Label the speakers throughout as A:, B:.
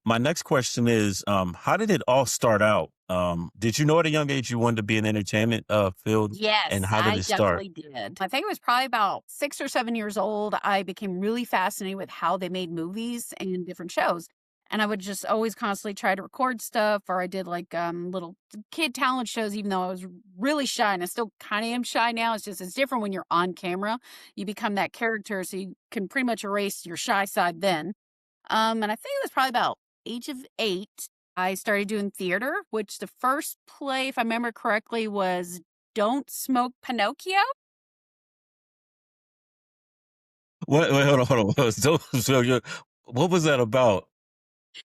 A: My next question is, how did it all start out? Did you know at a young age you wanted to be in the entertainment field, and
B: Yes,
A: how did
B: I
A: it start?
B: definitely did. I think it was probably about 6 or 7 years old, I became really fascinated with how they made movies and different shows, and I would just always constantly try to record stuff, or I did, like, little kid talent shows even though I was really shy, and I still kinda am shy now, it's just it's different when you're on camera. You become that character, so you can pretty much erase your shy side then. And I think it was probably about age of 8, I started doing theater, which the first play, if I remember correctly, was Don't Smoke Pinocchio?
A: Wait, hold on. What was that about?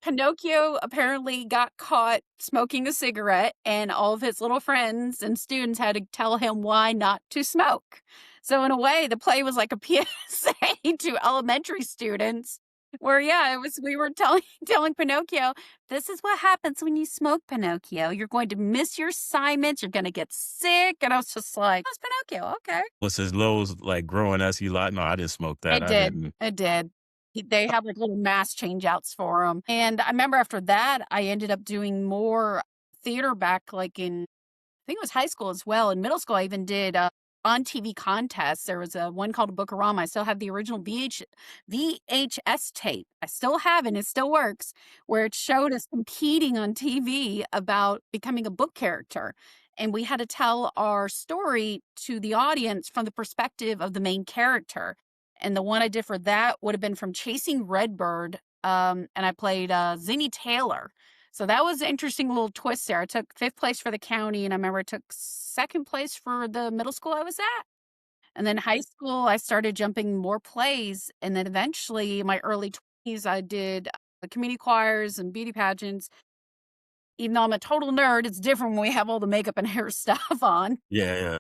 B: Pinocchio apparently got caught smoking a cigarette, and all of his little friends and students had to tell him why not to smoke. So, in a way, the play was like a PSA to elementary students, where, yeah, it was we were telling telling Pinocchio, "This is what happens when you smoke, Pinocchio. You're going to miss your assignments. You're going to get sick." And I was just like, "That's Pinocchio. Okay."
A: Was his lows like growing as he like? No, I didn't smoke that.
B: It
A: I
B: did,
A: didn't.
B: it did. They have, like, little mass change outs for them. And I remember after that, I ended up doing more theater back, like, in I think it was high school as well. In middle school, I even did, on TV contests. There was a one called Bookorama. I still have the original VHS tape. I still have it, and it still works, where it showed us competing on TV about becoming a book character, and we had to tell our story to the audience from the perspective of the main character. And the one I did for that would have been from Chasing Redbird, and I played, Zinnie Taylor. So that was an interesting little twist there. I took 5th place for the county, and I remember I took 2nd place for the middle school I was at. And then high school, I started jumping more plays, and then eventually, in my early 20s, I did the community choirs and beauty pageants. Even though I'm a total nerd, it's different when we have all the makeup and hair stuff on.
A: Yeah, yeah.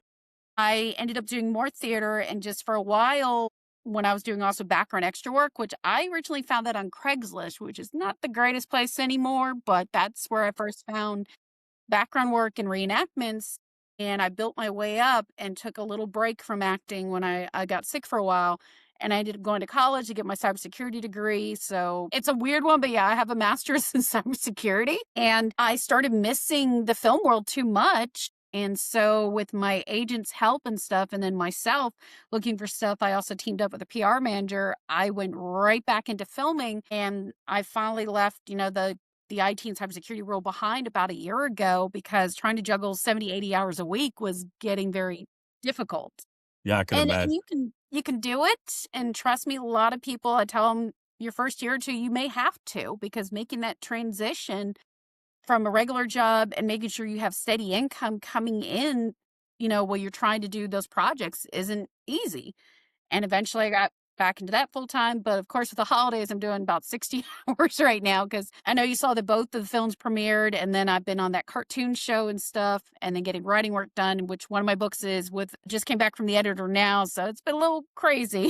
B: I ended up doing more theater, and just for a while, when I was doing also background extra work, which I originally found that on Craigslist, which is not the greatest place anymore, but that's where I first found background work and reenactments. And I built my way up and took a little break from acting when I got sick for a while. And I ended up going to college to get my cybersecurity degree. So it's a weird one, but yeah, I have a master's in cybersecurity. And I started missing the film world too much. And so, with my agent's help and stuff, and then myself looking for stuff, I also teamed up with a PR manager. I went right back into filming, and I finally left, the IT and cybersecurity role behind about a year ago because trying to juggle 70, 80 hours a week was getting very difficult.
A: Yeah, I can
B: And
A: imagine.
B: you can do it, and trust me, a lot of people, I tell them, your first year or 2, you may have to, because making that transition from a regular job and making sure you have steady income coming in, while you're trying to do those projects isn't easy. And eventually I got back into that full time, but of course, with the holidays, I'm doing about 60 hours right now because I know you saw that both of the films premiered, and then I've been on that cartoon show and stuff, and then getting writing work done, which one of my books is with just came back from the editor now, so it's been a little crazy.